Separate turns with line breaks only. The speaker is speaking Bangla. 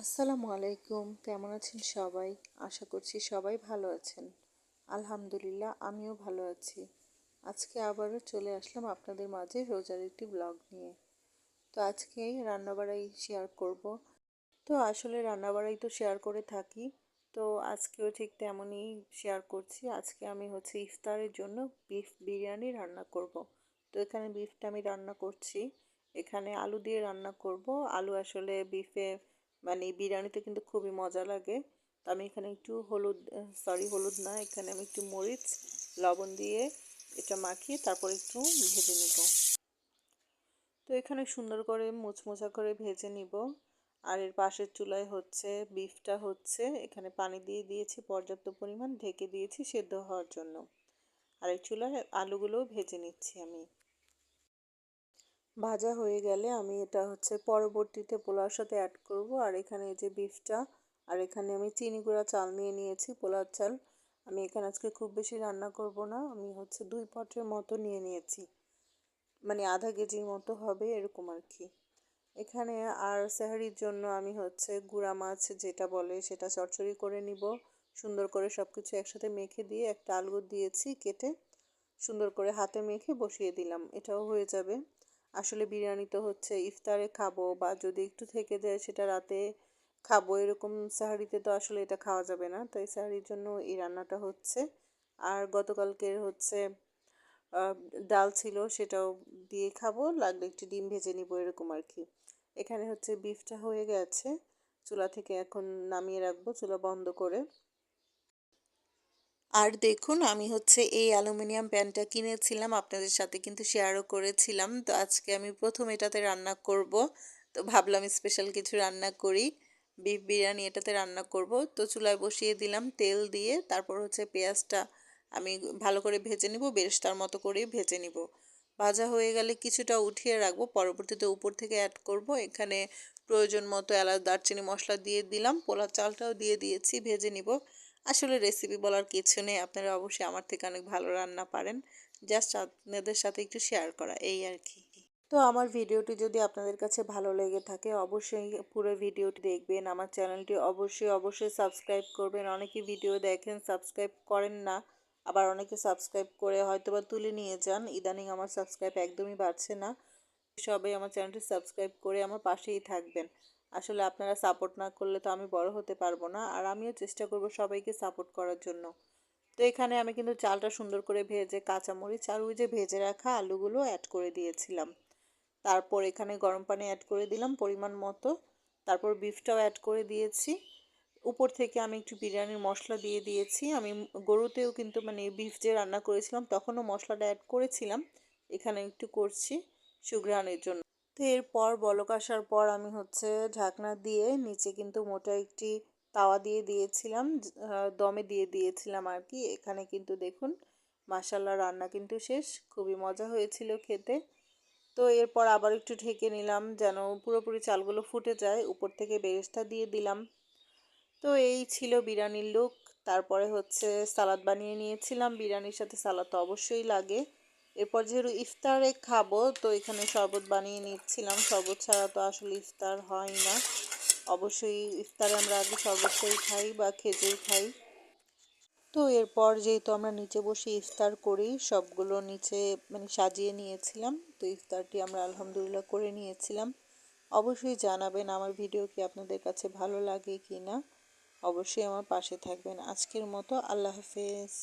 আসসালামু আলাইকুম, কেমন আছেন সবাই? আশা করছি সবাই ভালো আছেন। আলহামদুলিল্লাহ, আমিও ভালো আছি। আজকে আবারও চলে আসলাম আপনাদের মাঝে রোজার একটি ব্লগ নিয়ে। তো আজকেই রান্নাবাড়াই শেয়ার করব। তো আসলে রান্নাবাড়াই তো শেয়ার করে থাকি। তো আজকেও ঠিক তেমনই শেয়ার করছি। আজকে আমি ইফতারের জন্য বিফ বিরিয়ানি রান্না করব। তো এখানে বিফটা আমি রান্না করছি। এখানে আলু দিয়ে রান্না করব। আলু আসলে বিফে বিরিয়ানিতে কিন্তু খুবই মজা লাগে। তো আমি এখানে একটু হলুদ, হলুদ না, এখানে আমি একটু মরিচ লবণ দিয়ে এটা মাখিয়ে তারপর একটু ভেজে নিব। তো এখানে সুন্দর করে মুচমুচা করে ভেজে নিব। আর এর পাশের চুলায় বিফটা এখানে পানি দিয়ে দিয়েছি পর্যাপ্ত পরিমাণ, ঢেকে দিয়েছি সেদ্ধ হওয়ার জন্য। আর এই চুলায় আলুগুলোও ভেজে নিচ্ছি আমি। ভাজা হয়ে গেলে আমি এটা পরবর্তীতে পোলাওর সাথে অ্যাড করব। আর এখানে এই যে বিফটা, আর এখানে আমি চিনি গুঁড়া চাল নিয়ে নিয়েছি, পোলাওর চাল। আমি এখানে আজকে খুব বেশি রান্না করব না, আমি 2 পটের মতো নিয়ে নিয়েছি, মানে আধা কেজির মতো হবে এরকম আর কি। এখানে আর সেহরির জন্য আমি গুঁড়া মাছ যেটা বলে সেটা চচ্চড়ি করে নিব। সুন্দর করে সব কিছু একসাথে মেখে দিয়ে একটা আলু দিয়েছি কেটে, সুন্দর করে হাতে মেখে বসিয়ে দিলাম, এটাও হয়ে যাবে। আসলে বিরিয়ানি তো ইফতারে খাবো বা যদি একটু থেকে যায় সেটা রাতে খাবো, এরকম সাহারিতে তো আসলে এটা খাওয়া যাবে না, তাই সাহারির জন্য এই রান্নাটা হচ্ছে। আর গতকালকের আহ, ডাল ছিল, সেটাও দিয়ে খাবো, লাগলে একটু ডিম ভেজে নিব এরকম আর কি। এখানে বিফটা হয়ে গেছে, চুলা থেকে এখন নামিয়ে রাখবো চুলা বন্ধ করে। আর দেখুন আমি এই অ্যালুমিনিয়াম প্যানটা কিনেছিলাম, আপনাদের সাথে কিন্তু শেয়ারও করেছিলাম। তো আজকে আমি প্রথম এটাতে রান্না করব। তো ভাবলাম স্পেশাল কিছু রান্না করি, বিফ বিরিয়ানি এটাতে রান্না করব। তো চুলায় বসিয়ে দিলাম তেল দিয়ে, তারপর পেঁয়াজটা আমি ভালো করে ভেজে নিব, বেরেস্তার মতো করে ভেজে নিব। ভাজা হয়ে গেলে কিছুটা উঠিয়ে রাখবো, পরবর্তীতে উপর থেকে অ্যাড করব। এখানে প্রয়োজন মতো এলাচ দারচিনি মশলা দিয়ে দিলাম, পোলার চালটাও দিয়ে দিয়েছি, ভেজে নিব। আসলে রেসিপি বলার কিছু নেই, আপনারা অবশ্যই আমার থেকে অনেক ভালো রান্না পারেন, জাস্ট আপনাদের সাথে একটু শেয়ার করা এই আর কি। তো আমার ভিডিওটি যদি আপনাদের কাছে ভালো লেগে থাকে অবশ্যই পুরো ভিডিওটি দেখবেন, আমার চ্যানেলটি অবশ্যই সাবস্ক্রাইব করবেন। অনেকে ভিডিও দেখেন সাবস্ক্রাইব করেন না, আবার অনেকে সাবস্ক্রাইব করে হয়তোবা তুলে নিয়ে যান। ইদানিং আমার সাবস্ক্রাইব একদমই বাড়ছে না। সবাই আমার চ্যানেলটি সাবস্ক্রাইব করে আমার পাশেই থাকবেন। আসলে আপনারা সাপোর্ট না করলে তো আমি বড় হতে পারবো না, আর আমিও চেষ্টা করব সবাইকে সাপোর্ট করার জন্য। তো এখানে আমি কিন্তু চালটা সুন্দর করে ভেজে কাঁচামরিচ আর ওই যে ভেজে রাখা আলুগুলো অ্যাড করে দিয়েছিলাম। তারপর এখানে গরম পানি অ্যাড করে দিলাম পরিমাণ মতো, তারপর বিফটাও অ্যাড করে দিয়েছি। উপর থেকে আমি একটু বিরিয়ানির মশলা দিয়ে দিয়েছি। আমি গরুতেও কিন্তু বিফ যে রান্না করেছিলাম তখনও মশলাটা অ্যাড করেছিলাম, এখানে একটু করছি সুঘ্রাণের জন্য। তো এরপর বলক আসার পর আমি ঢাকনা দিয়ে নিচে কিন্তু মোটা একটি তাওয়া দিয়ে দিয়েছিলাম, দমে দিয়ে দিয়েছিলাম আর কি। এখানে কিন্তু দেখুন মাশাল্লাহ রান্না কিন্তু শেষ, খুবই মজা হয়েছিল খেতে। তো এরপর আবার একটু ঢেকে নিলাম যেন পুরোপুরি চালগুলো ফুটে যায়, উপর থেকে বেরেস্তা দিয়ে দিলাম। তো এই ছিল বিরিয়ানির লুক। তারপরে সালাদ বানিয়ে নিয়েছিলাম, বিরিয়ানির সাথে সালাদ তো অবশ্যই লাগে। এরপর যেহেতু ইফতারে খাবো তো এখানে শরবত বানিয়ে নিচ্ছিলাম, শরবত ছাড়া তো আসলে ইফতার হয় না। অবশ্যই ইফতারে আমরা আগে শরবতটাই খাই বা খেজুর খাই। তো এরপর যেহেতু আমরা নিচে বসে ইফতার করি, সবগুলো নিচে সাজিয়ে নিয়েছিলাম। তো ইফতারটি আমরা আলহামদুলিল্লাহ করে নিয়েছিলাম। অবশ্যই জানাবেন আমার ভিডিও কি আপনাদের কাছে ভালো লাগে কি না, অবশ্যই আমার পাশে থাকবেন। আজকের মতো আল্লাহ হাফেজ।